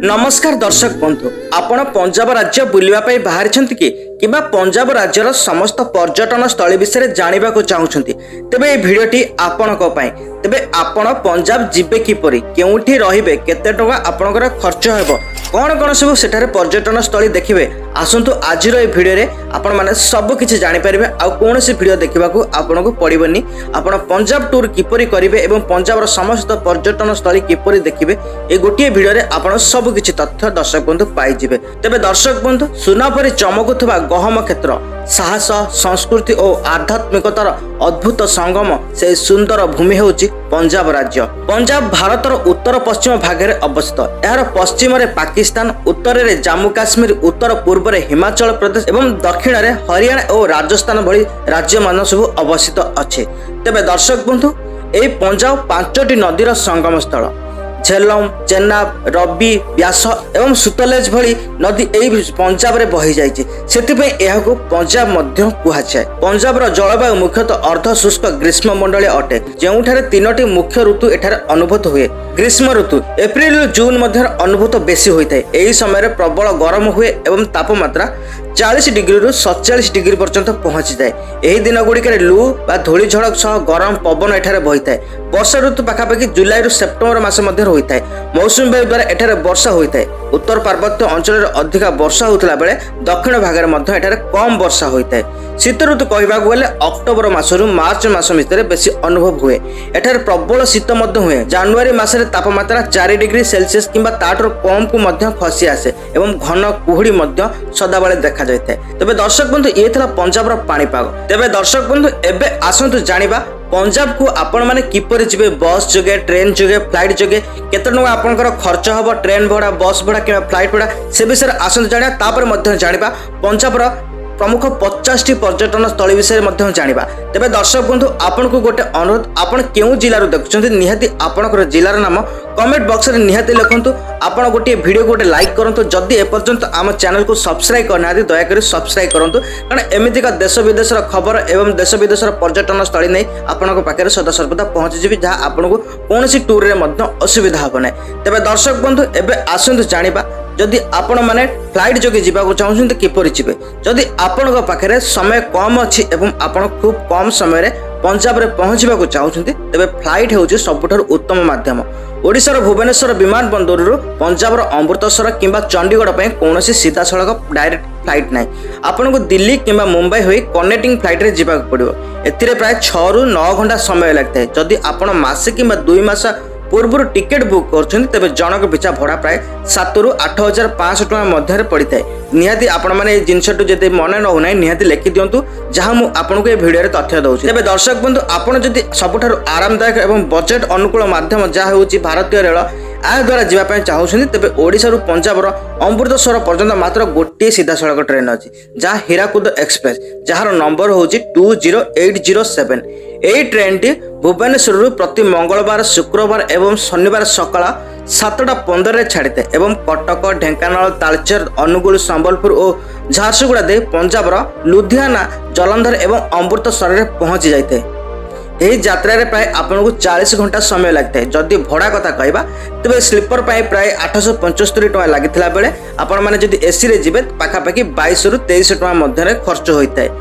नमस्कार दर्शक बंधु आपण पंजाब राज्य बुलवाई बाहर कि पंजाब राज्यर समस्त पर्यटन स्थल विषय जानवा चाहूँगी तेबे ये भिडटी आपण तेबे आपण पंजाब जीवे किपरि केउठी रहिबे केते टका आपनकर खर्च हेबो कौन कौन सब सेठारे पर्यटन स्थल देखिए आसतु आज भिडियो रे आपण माने सब किछि जानि परिबे आ कौन सी भिडियो देखा आपन को पड़बनी आपण पंजाब टूर किपरि करिवे एवं पंजाब समस्त पर्यटन स्थल किपरि देखिए ए गोटे भिडियो रे आपण सब किछि तथ्य दर्शक बंधु पाई जिवे। तेबे दर्शक बंधु सुना परि चमकुथबा गहम क्षेत्र साहस संस्कृति और आध्यात्मिकतार अद्भुत संगम से सुंदर भूमि होउची पंजाब राज्य। पंजाब भारतर उत्तर पश्चिम भाग में अवस्थित। यार पश्चिम रे पाकिस्तान, उत्तर रे जम्मू काश्मीर, उत्तर पूर्व रे हिमाचल प्रदेश एवं दक्षिण रे हरियाणा और राजस्थान भली राज्य मान सब अवस्थित अच्छे। तेबे दर्शक बंधु ए पंजाब 5टी नदीर संगम स्थल झेलम, चेनाब, रबी, व्यास एवं सुतलेज भली नदी एई पंजाब रे बही जाइछि। सेतिपय एहाकु पंजाब मध्य कुहाଯାଏ। पंजाब रो जलवायु मुख्यतः अर्ध शुष्क ग्रीष्म मंडलीय अटे जेउठारे 3टी मुख्य ऋतु एठारे अनुभूत हुए। ग्रीष्म ऋतु एप्रिल जून मध्य अनुभूत बेसी होइଥାଏ। एही समय रे प्रबल गरम हुए एवं तापमात्रा 40 डिग्री रु 47 डिग्री पर्यंत पहुंची जाए। एही दिन गुड़िकर लू बा धूली झड़क सह गरम पवन एठारे बहिଥାଏ। वर्षा ऋतु पाखापाखि जुलाई रु सेप्टेम्बर मास मध्य होइଥାଏ। मौसुमी वायु द्वारा एठारे वर्षा होइଥାଏ। उत्तर पार्वत्य अंचल रे अधिक वर्षा होउतला बेले दक्षिण भाग रे मध्य एठारे कम वर्षा होइଥାଏ। शीत ऋतु कहबाक गले अक्टोबर मास रु मार्च मास भितर बेसी अनुभव हुए। एठारे प्रबल शीत मध्य हुए। जनवरी मास रे तापमात्रा 4 डिग्री सेल्सियस किंबा ताठर कम को मध्य खसी आसे एवं घन कुहुड़ी मध्य सदाबेले देखा जाइଥାଏ। तबे दर्शक बंधु ये थिला पंजाब रो पाणीपाग। तबे दर्शक बंधु एबे आसंतु जानिबा पंजाब को आपण माने किपरि जिवे बस जोगे, ट्रेन जोगे, फ्लाइट जोगे केते टका आपनकर खर्च हबो, ट्रेन भड़ा, बस भड़ा कि फ्लाइट भड़ा से विषय आसंतु जानिबा। तापर मध्य जानिबा पंजाब रो प्रमुख 50टी पर्यटन स्थल विषय मध्य जानिबा। तेबे दर्शक बंधु आपन को गोटे अनुरोध, आपण केउ जिल्ला रो देखुछन्ती निहाती आपनकर जिल्लार नाम कमेंट बॉक्स रे निहाती लिखंतु। आपण गोटे वीडियो गोटे लाइक करंतु। जदि ए पर्यंत आम चैनल को सब्सक्राइब करना दया करी सब्सक्राइब करंतु, कारण एमितिका देश विदेश खबर एवं देश विदेश पर्यटन स्थल नहीं आपन पाखे सदा सर्वदा पहुंची जी जहाँ आपन को कौन टूर रे मध्य असुविधा हम ना। तेबे दर्शक बंधु एबे आसंतु जानिबा जदि आपण माने फ्लाइट जोगे जीवाक चाहूछन्ते किपरि जिवे। जदि आपण पाखे समय कम अच्छी एवं आपण खूब कम समय रे पंजाब रे पहुंचबाक चाहूछन्ते तेबे फ्लाइट हेउछि सबुठारु उत्तम माध्यम। ओडिशार भुवनेश्वर विमान बंदरु पंजाब रो अमृतसर किंबा चंडीगढ़ पे कौनसी सीधा सड़क डायरेक्ट फ्लाइट नाही। आपन को दिल्ली किंबा मुंबई होई कनेक्टिंग फ्लाइट रे जीवाक पड़िबो। एथिरे प्राय 6 रु 9 घंटा समय लागतै। जदि आपण मासे किंबा 2 मास पूर्व टिकेट बुक कर तेज जनक पिछा भड़ा प्राय 7 रु 8,500 टका मध्य पड़ी थाए। निहाती आपण माने जिनसटू जदि मन नहुना निहाती लिखि दिंतु जहाँ मुझे आपको ये भिडियो तथ्य दूसरी। तेज दर्शक बंधु आपड़ जदि सबुठारु आरामदायक एवं बजेट अनुकूल माध्यम जहाँ हूँ भारतीय रेल आ द्वारा जावाई चाहूँ तेज ओडिशा रु पंजाब अमृतसर पर्यंत मात्र गोटे सीधा सड़क ट्रेन अच्छी जहाँ हीराकुद एक्सप्रेस जार नंबर हूँ 20807। यही ट्रेन टी भुवनेश्वर प्रति मंगलवार, शुक्रवार एवं शनिवार सकाळ 7:15 छाड़ी थे एवं कटक, ढेंकानाल, तालचेर, अनुगुल, संबलपुर और झारसुगुड़ा दे पंजाब लुधियाना, जलंधर एवं अमृतसर रे पहुंची जाते। यही यात्रा रे प्राय आपन को 40 घंटा समय लगता है। जदि भड़ा कथा कहबा तेबे स्लीपर प्राय 875 टका लागिथिला बेले आपण माने जदि एसी रे जिबे पाखापाखि 22 रु 23 टका मध्य खर्च होइताय।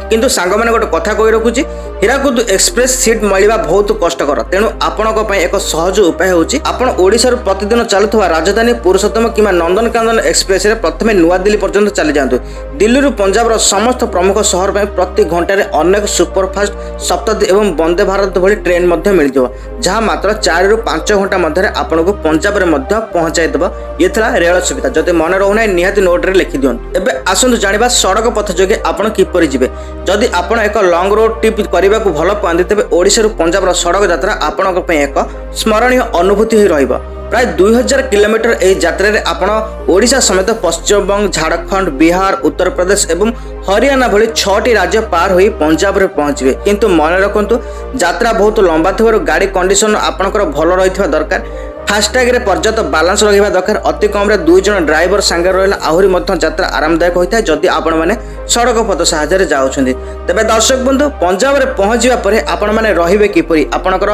किंतु सांग मैंने गोटे कथा कही रखुची हीराकुद एक्सप्रेस सीट मिलवा बहुत कष्टकर। तेणु आपण एक सहज उपाय होची आपण ओडिशा रु प्रतिदिन चलुवा राजधानी, पुरुषोत्तम किंवा नंदनकानन एक्सप्रेस रे प्रथमे नुआ दिल्ली पर्यंत चली जातु। दिल्ली रु पंजाब रो समस्त प्रमुख शहर में प्रति घंटे अनेक सुपरफास्ट, शताब्दी एवं वंदे भारत भली ट्रेन मध्य मिल जाव जहाँ मात्र 4 रु 5 घंटा मध्य आपन को पंजाब रे मध्य पहुंचाई देबो। ये थिला रेल सुविधा। जदि मन रहउना निहाती नोट रे लिखि दियन। एबे आसंतु जानिबा सड़क पथ जोगे आपण किपरि जिवे। जदि आपण एक लॉन्ग रोड ट्रिप करने को भल पाते तेज ओडिशा रु पंजाब सड़क यात्रा आपण एक स्मरणीय अनुभूति ही रहिबो। प्राय 2000 किलोमीटर यह यात्रा रे आपण ओडिशा समेत पश्चिमबंग, झारखंड, बिहार, उत्तर प्रदेश एवं हरियाणा भली 6टी राज्य पार होई पंजाब रे पहुंचबे। किंतु मन रखंतु यात्रा बहुत लंबा थिबारु गाड़ी कंडीशन आपणकर भल रहितबा दरकार। फास्टैग रे पर्याप्त बालांस रहिबा दरकार। अति कम रे 2 जन ड्राइवर संगे रहला आहुरी मध्य यात्रा आरामदायक होता है जदि आपण माने सड़क पथ साहाय्य जाउछन्ती। तबे दर्शक बंधु पंजाब रे पहुंचवा परे आपण माने रहिबे किपरि, आपणकर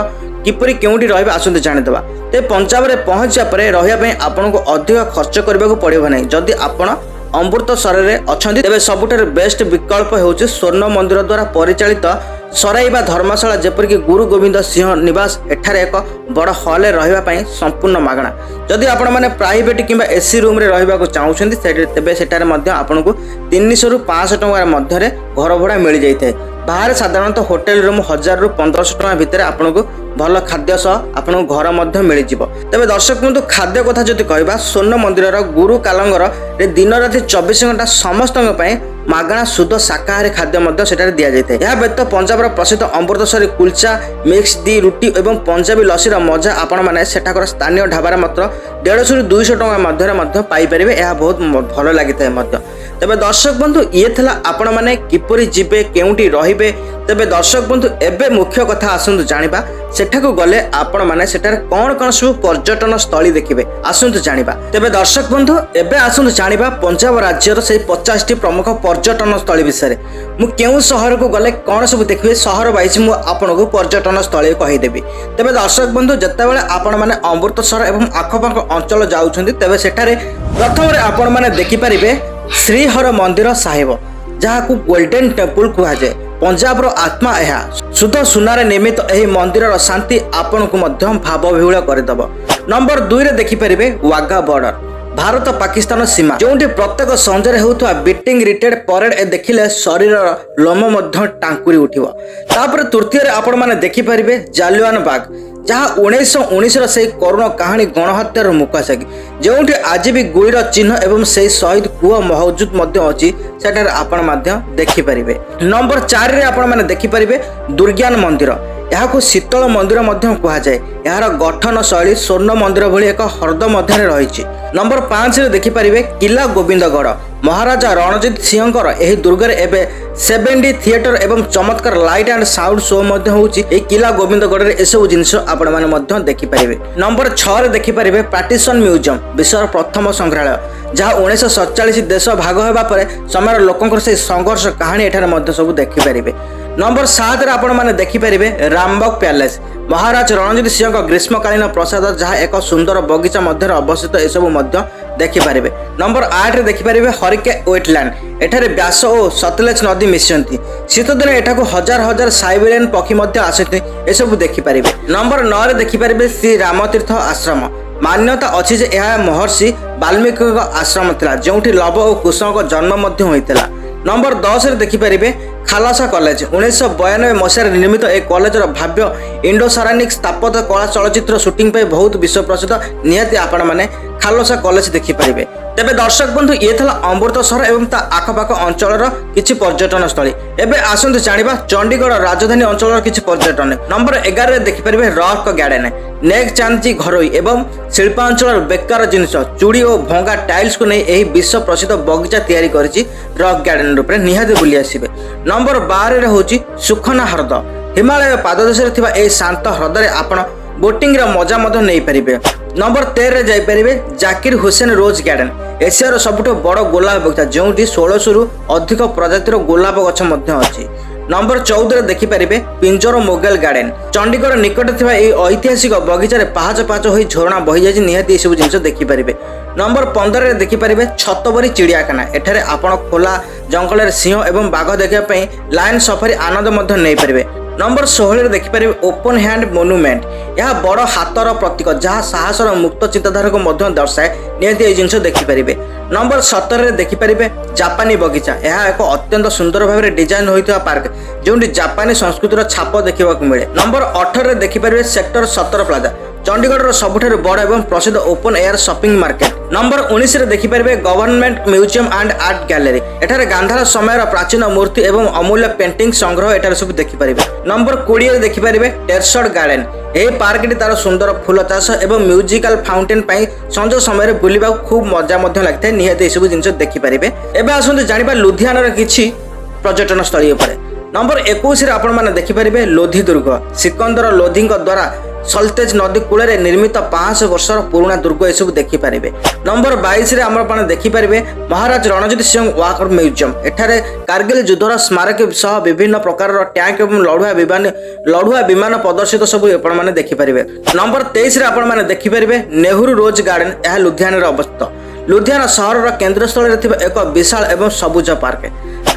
किपरि केउंटी रहबे आसंतु जानिदबा। ते पंजाब रे पहुंचा परे रहिया पय आपनको अधिक खर्च करबाको पड़िबो नै। जदि आपण अमृतसर रे अछंती तेबे सबुठार बेस्ट विकल्प हेउछि स्वर्ण मंदिर द्वारा परिचालित सराई बा धर्मशाला, जेपरिक गुरु गोविंद सिंह निवास। एठारे एक बड़ हॉल रे रहिबा पय संपूर्ण मागणा। जदि आपण माने प्राइवेट किंबा एसी रूम रे रहिबा को चाहुछंती तेबे सेटारे मध्ये आपनको 300 रु 500 टका मध्य रे घर भड़ा मिल जाइते। बाहर साधारणतः होटेल रूम 1000 रु 1500 टका भितर आपनको भल खाद्य सह आपन घर मध्य मिल जिवो। तबे दर्शक बंधु खाद्य कथा जदि कहबा, स्वर्ण मंदिर गुरु कालंगर रे दिन राति 24 घंटा समस्त मागणा शुद्ध शाकाहारी खाद्य मध्य सेटारे दिया जाइते। या व्यतीत पंजाब प्रसिद्ध अमृतसरी कुलचा, मिक्स दी रुटी एवं पंजाबी लस्सी मजा आपण माने सेठाकर स्थानीय ढाबार मात्र 150 रु 200 टका मध्य पाई परिबे। यह बहुत भल लागिଥାଏ मध्य। तबे दर्शक बंधु ये थिला आपण माने किपरि जिबे केउंटी रहिबे। तबे दर्शक बंधु एबे मुख्य कथा आसंतु जानिबा, सेठाको गले आपण माने सेठार कोन कोन सब पर्यटन स्थली देखिबे आसंतु जानिबा। तबे दर्शक बंधु एबे आसंतु जानिबा पंजाब राज्यर से 50 टी प्रमुख पर्यटन स्थली विषय। मु केउ शहर को गले कोन सब देखिबे शहर वाइज मु आपनको पर्यटन स्थली कहि देबी। तबे दर्शक बंधु जत्ताबेले आपण माने अमृतसर एवं आखपाख अंचल जाउछंती तेबे सेठारे प्रथम रे आपण माने देखि परिबे श्रीहर मंदिर साहिब, जहाँ को गोल्डन टेम्पल कहा जाए। पंजाब रो आत्मा यह शुद्ध सुनार निर्मित यह मंदिर शांति आपण को भाव विहुल करदेव। नंबर 2 रे देखि परिबे वाघा बॉर्डर, भारत पाकिस्तान सीमा, जोंटी प्रत्येक संजय होता बीटिंग रिटेड परेड ए देखिले शरीर लोम मध्य टांकुरी उठिबो। तापर तृतीय रे आपण माने देखि परिबे जालियान बाग, जहाँ 1919 से करुण कहानी गणहत्यार मुकासागी, जोंटी आज भी गुईर चिन्ह एवं से शहीद कुआ मौजूद मध्य अछि सेटार आपण माध्य देखि परिबे। नंबर 4 रे आपण माने देखि परिबे दुर्ज्ञान मंदिर, यहाँ शीतल मंदिर मध्य कहा जाए। यार गठन शैली स्वर्ण मंदिर भली एक हृद मध्य रही। नंबर 5 रे देखि परिबे किला गोविंदगढ़, महाराजा रणजीत सिंहकर एही दुर्गरे एबे 7D थिएटर एवं चमत्कार लाइट एंड साउंड शो मध्य होउची। ए किला गोविंदगढ़ रे एसबु जिंस आपण माने मध्य देखि परिबे। नंबर 6 रे देखि परिबे पार्टीशन म्यूजियम, विश्वर प्रथम संग्रहालय, जहाँ 1947 देश भाग हेबा परे समय लोकंकर से संघर्ष कहानी एठारे मध्य सब देखि परिबे। नंबर 7 रे आपण माने देखि परिबे रामबाग पैलेस, महाराज रणजीत सिंह ग्रीष्मकालीन प्रसाद, जहाँ एक सुंदर बगीचा मध्य अवस्थित एसबू मध्य देखि परिबे। नंबर 8 रे देखि परिबे हरिके वेटलैंड, एठारे व्यास और सतलेज नदी मिशंती। शीत दिन एठाको हजार हजार साइबेरियन पक्षी मध्य आसती, एसबू देखि परिबे। नंबर 9 रे देखि परिबे श्री रामतीर्थ आश्रम, मान्यता अछि जे यह महर्षि वाल्मीकि आश्रम थिला, जोंठी लव और कुशक जन्म मध्य होइतिला। नंबर 10 रे देखि परिबे खालसा कॉलेज, 1992 मसीह निर्मित एक कॉलेजर भाव्य इंडो सारानिक स्थापत्य कला चलचित्र शूटिंग पे बहुत विश्व प्रसिद्ध निहाती आपण माने खालसा कॉलेज देखि परिबे। तेबे दर्शक बंधु ये थला अमृतसर एवं ता आखपाख अंचलर किछि पर्यटन स्थली। एबे आसंतु जानिबा चंडीगढ़ राजधानी अंचलर किछि पर्यटन। नंबर 11 रे देखि परिबे रॉक गार्डन, नेक चांदी घरोई एवं शिल्पांचल बेकार जिनिस चूड़ी और भंगा टाइल्स को नहीं एही विश्व प्रसिद्ध बगीचा तैयारी करिछि रॉक गार्डन रूप रे निहाती बुली आसीबे। नंबर 12 रे होछि सुखना ह्रद, हिमालय पाददेश रे थिबा एही शांत ह्रद रे आपण बोटिंग रे मजा मध्य नहीं परिबे। नंबर 13 रे जाई परिबे जाकिर हुसैन रोज गार्डन, एशियार सबुठ बड़ गोलाप बगीचा, जोंटी 1600 रु अधिक प्रजातिर गोलाप गछ मध्य अछि। नंबर 14 रे देखि परिबे पिंजर मोगल गार्डन, चंडीगढ़ निकट थिबा एही ऐतिहासिक बगीचा रे पाहाच पाहाच होई झरना बहि जाय निहाती सब जिंस देखि परिबे। नंबर 15 रे देखि परिबे छतबरी चिड़ियाखाना, एठारे आपण खोला जंगल रे सिंह एवं बाघ देखिया पई लायन सफारी आनंद मध्य नै परिबे। नंबर 16 रे देखि परिबे ओपन हैंड मोन्यूमेंट, यह बड़ हातर प्रतीक जहाँ साहसर मुक्त चिंताधारा को मध्य दर्शाए, निहाती ए जिंस देखि परिबे। नंबर 17 रे देखि परिबे जापानी बगीचा, यह एक अत्यंत सुंदर भाव में डिजाइन होइथिबा पार्क, जोंटी जापानी संस्कृतिर छाप देखिबा को मिले। नंबर 18 रे देखि परिबे सेक्टर 17 प्लाजा, चंडीगढ़ सबुठारु बड़ एवं प्रसिद्ध open air shopping market. Number 19 रे देखि परिबे government museum and art gallery, एठारे गांधार समय प्राचीन मूर्ति एवं अमूल्य पेंटिंग संग्रह एठारे सब देखि परिबे। नंबर 20 रे देखि परिबे टेरसड गार्डन, एही पार्कटी तार सुंदर फूल चाष एवं म्यूजिकल फाउंटेन पाई संज समय बुलिबा खूब मजा मध्य लागथे, निहाती ए सब जिंस देखि परिबे। एबे आसंतु जानिबा लुधियानार किछि पर्यटन स्थली उपरे। नंबर 21 रे आपण माने देखि परिबे लोधी दुर्ग, सिकंदर लोधीଙ୍କ द्वारा सल्तेज नदी कूल निर्मित 500 वर्षर पुराना दुर्ग एसबू देखिपारे। नंबर 22 आम देखिपारे महाराज रणजित सिंह वार म्यूजियम। एठारे कारगिल युद्धर स्मारक सह विभिन्न प्रकार टैंक एवं लड़ुआ विमान प्रदर्शित सब आपने देखिपारे। नंबर 23 आपने देखिपारे नेहरू रोज गार्डन। यह लुधियाना अवस्थित लुधियाना सहर केन्द्र स्थल एक विशाल एवं सबुज पार्क।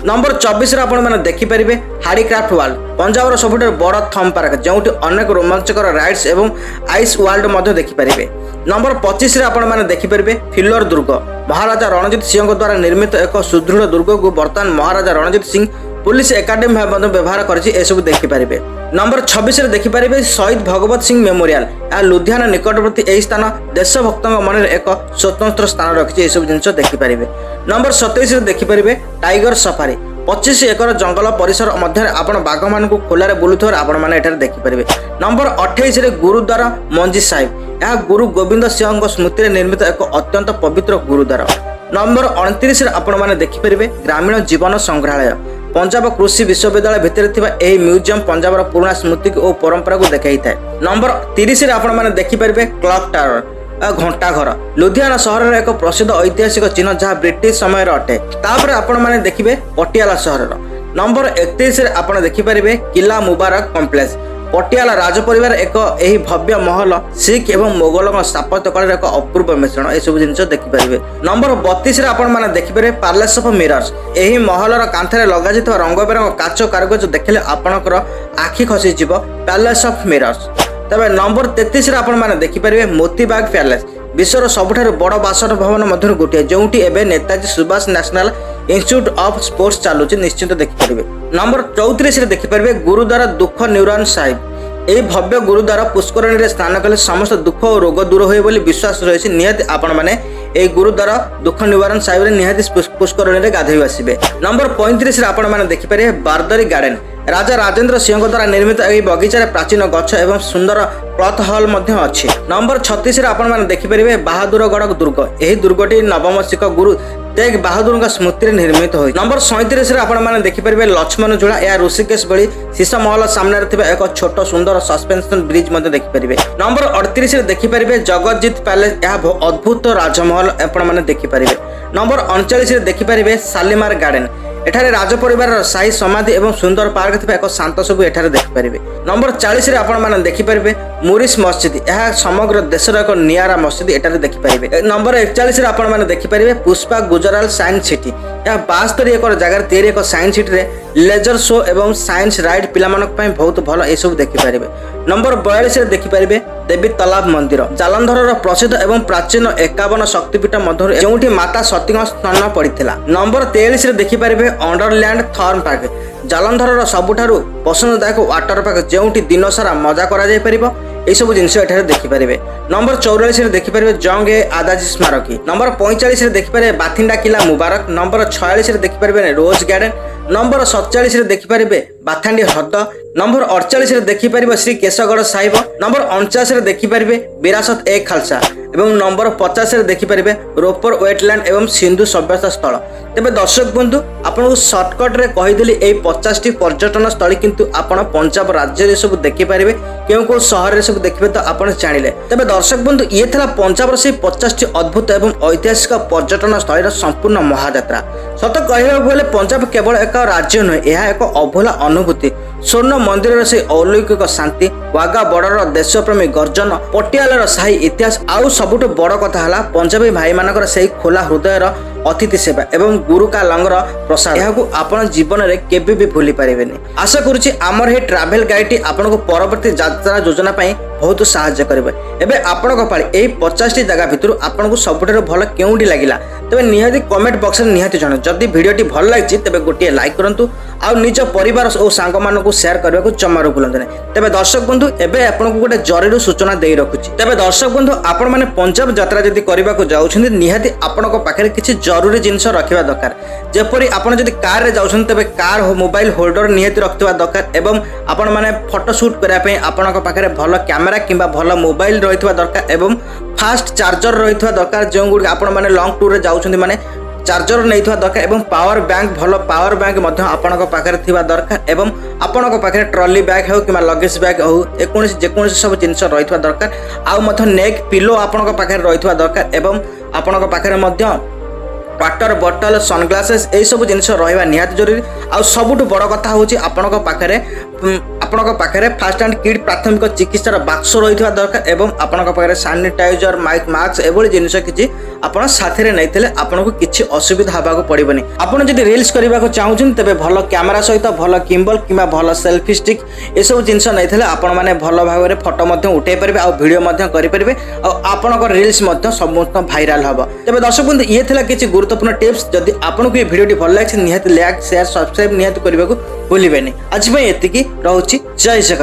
नंबर 24 आपने देखिपारे हाडीक्राफ्ट वर्ल्ड पंजाबर सबुठ बड़ थम पार्क जो अनेक रोमांचकर राइड्स एवं आइस वर्ल्ड देखिपारे। नंबर 25 आपने देखिपारे फिल्लर दुर्ग महाराजा रणजित सिंह द्वारा निर्मित एक सुदृढ़ दुर्ग को बर्तमान महाराजा रणजित सिंह पुलिस एकाडेमी व्यवहार कर देखिपारे। नंबर 26 देखिपारे शहीद भगवत सिंह मेमोरियल। यह लुधियाना निकटवर्ती यह स्थान देशभक्त मन एक स्वतंत्र स्थान रखी जिन देखिपारे। नंबर 27 देखिपारे टाइगर सफारी 25 एकर जंगल परिसर मध्य आपण बाघ मान खोलार बुलुथर आपण मैंने देखिपारे। नंबर 28 गुरुद्वार मंजी साहिब। यह गुरु गोविंद सिंह स्मृति निर्मित एक अत्यंत पवित्र गुरुद्वार। नंबर 29 आपण मैंने देखिपारे ग्रामीण जीवन संग्रहालय पंजाब कृषि विश्वविद्यालय भितर यह म्यूजियम पंजाब पुराना स्मृति और परंपरा को देखा था। नंबर 30 आपने देखिपारे क्लॉक टावर घंटा घर लुधियाना सहर एक प्रसिद्ध ऐतिहासिक चिन्ह जहाँ ब्रिटिश समय अटे। तापर आपने देखिए पटियाला सहर। नंबर 31 आपने देखिपारे किला मुबारक कम्प्लेक्स पटियाला राजपरिवार एक यही भव्य महल सिख एवं मोगल स्थापत्य कला एक अपूर्व मिश्रण यह जिन देखिपारे। नंबर 32 आपने देखिपारे पैलेस ऑफ मिरर्स। यही महलर कांथरे लग रंग बेरंग काच कारुकाज देखले आपणकर आखि खसीज पैलेस ऑफ मिरर्स। तबे नंबर 33 आपने देखिपारे मोतीबाग पैलेस विश्वर सबुठार बड़ बासन भवन मध्य गोटे जो Netaji Subhash national institute of sports चलुची निश्चित देखिपारे। नंबर 34 देखिपारे गुरुद्वारा दुख न्यूरन साहिब। यह भव्य गुरुद्वारा पुष्करणी स्नान कले समस्त दुख और रोग दूर हुए बोली विश्वास रही निहत आपण मैंने यह गुरुद्वारा दुख निवारण साहिब निहत पुष्करणी गाधोई आसबे। नंबर 35 आपने देखिपारे बारदरी गार्डन राजा राजेंद्र सिंह द्वारा निर्मित यह बगीचार प्राचीन गछ एवं सुंदर क्लथ हॉल अच्छी। नंबर 36 आपने देखिपारे बहादुरगढ़ दुर्ग। यह दुर्गटी नवम सिख गुरु तेग बहादुर स्मृति निर्मित हो। नंबर 37 आपने देखिपारे लक्ष्मण झोला। यह ऋषिकेश बड़ी शीश महल सामने एक छोट सुंदर सस्पेंशन ब्रिज देखिपारे। नंबर 38 देखिपारे जगतजीत पैलेस। यह अद्भुत राजमहल आपने देखिपारे। नंबर 39 देखिपारे शालीमार गार्डन। एठारे राजपरिवार शाही समाधि एवं सुंदर पार्क एक शांत सबू एठारे देखिपारे। नंबर 40 आपने देखिपारे मुरिस मस्जिद। यह समग्र देशर एक नियारा मस्जिद एठारे देखिपारे। नंबर 41 आपने देखिपारे पुष्पा गुजराल साइंस सिटी। यह 72 एकर जगार तैयारी एक साइंस सिटी रे लेजर शो एवं साइंस राइड पिलामानक पई बहुत भल ए सब देखिपारे। नंबर 42 देखिपारे देवी तालाब मंदिर जालंधर प्रसिद्ध एवं प्राचीन 51 शक्तिपीठ मध्य जो माता सती स्थान पड़ता। नंबर 43 देखिपारे अंडरलैंड थर्म पार्क जालंधर सबुठारु पसंददायक वाटर पार्क जो दिन सारा मजा करा जाय परिबो यह सब जिन देखिपारे। नंबर 44 देखिपारे जंग ए आदाजी स्मारकी। नंबर 45 देखिपारे बाथिंडा किला मुबारक। नंबर 46 देखिपारे रोज गार्डन। नंबर 47 देखिपारे बाथांडी ह्रद। नंबर 48 देखिपारे श्री केशगढ़ साहिब। नंबर 49 देखिपारे विरासत ए खालसा एवं नंबर 50 देखिपारे रोपर वेटलैंड एवं सिंधु सभ्यता स्थल। तेबे दर्शक बंधु आपको सर्टकट रे कहीदेली ए 50टी पर्यटन स्थली किंतु आपण पंजाब राज्य रे सब देखिपारे केउ शहर रे सब देखिबे तो आपण जानिले। तेबे दर्शक बंधु ये था पंजाब से 50टी अद्भुत एवं ऐतिहासिक पर्यटन स्थली संपूर्ण महायात्रा। सत कहवाक गले पंजाब केवल एक राज्य नुहे यह एक अभूला अनुभूति। स्वर्ण मंदिर से अलौकिक शांति वागा बॉर्डर देशप्रेमी गर्जन पटियालार शाही इतिहास आउ सबुठ बड़ कथा है पंजाबी भाई मानकर से खोला हृदयर अतिथि सेवा एवं गुरु का लंगर प्रसाद यह आपण जीवन में केबे भी भूली पारिबेनी। आशा करुच्ची आमर हे ट्रैवल गाइड आपको परवर्ती यात्रा योजना बहुत साहाय्य करेंगे। एबे आपण पाली यही 50टी जगह भितर आपको सबुठ भल केउंडी लगिला तेबे निहाती कमेंट बॉक्स में निहाती जण। जदि वीडियोटी भल लगी तेबे गोटे लाइक करंतु आ निज परिवार और सांग मानकु शेयर करने को जमारू भूलते नहीं। तेबे दर्शक बंधु एबे आपको गोटे जरूरी सूचना दे रखुची। तेबे दर्शक बंधु आपण माने पंजाब यात्रा जदि करबा को जाउछन्ती निहाती आपनको पाखरे किछि जरूरी जिनिस रखिबा दरकार। जेपरि आपण जदि कार रे जाउछन्ती तेबे कार मोबाइल होल्डर निहाती रखिबा दरकार एवं आपण माने फोटो शूट करिया पई आपनको पाखरे भल कैमेरा किंबा भल मोबाइल रहितबा दरकार एवं फास्ट चार्जर रहितबा दरकार जो गुडी आपण माने लॉन्ग टूर रे जाउछन्ती माने ଚାର୍ଜର ନେଇଥିବା ଦରକାର ଏବଂ ପାୱାର ବ୍ୟାଙ୍କ ଭଲ ପାୱାର ବ୍ୟାଙ୍କ ମଧ୍ୟ ଆପଣଙ୍କ ପାଖରେ ଥିବା ଦରକାର ଏବଂ ଆପଣଙ୍କ ପାଖରେ ଟ୍ରଲି ବ୍ୟାଗ୍ ହେଉ କିମ୍ବା ଲଗେଜ ବ୍ୟାଗ୍ ହେଉ ଯେକୌଣସି ସବୁ ଜିନିଷ ରହିଥିବା ଦରକାର। ଆଉ ମଧ୍ୟ ନେକ୍ ପିଲୋ ଆପଣଙ୍କ ପାଖରେ ରହିଥିବା ଦରକାର ଏବଂ ଆପଣଙ୍କ ପାଖରେ ମଧ୍ୟ वाटर बटल सनग्लासेस यही सब जिन रहा निहाती जरूरी। आउ सबुठ बड़ कथा हूँ आपणक पाखे फास्ट एंड किड प्राथमिक चिकित्सार बाक्स रही दरकार एवं आपण पाखे सानिटाइजर मास्क एभली जिनिस किसी आपण साथी नहीं आपको किसी असुविधा होगा पड़ोनी। आपड़ जब रिल्स करने को चाहूँ तेज भल कैमेरा सहित भल किम्बल कि भल सेल्फी स्टिक ये सब जिन नहीं आपण मैंने भल भाव में फोटो उठे पारे आ भिडियो करेंगे आपण रिल्स समस्त भाइराल हम। तेज दर्शक बंधु ये किसी गुरुत्वपूर्ण टिप्स जदि आपको ये भिडियो भल लगे निहाती लाइक शेयर सब्सक्राइब निहाती करने को भूलें। आज ये रोचे जय जगन्नाथ।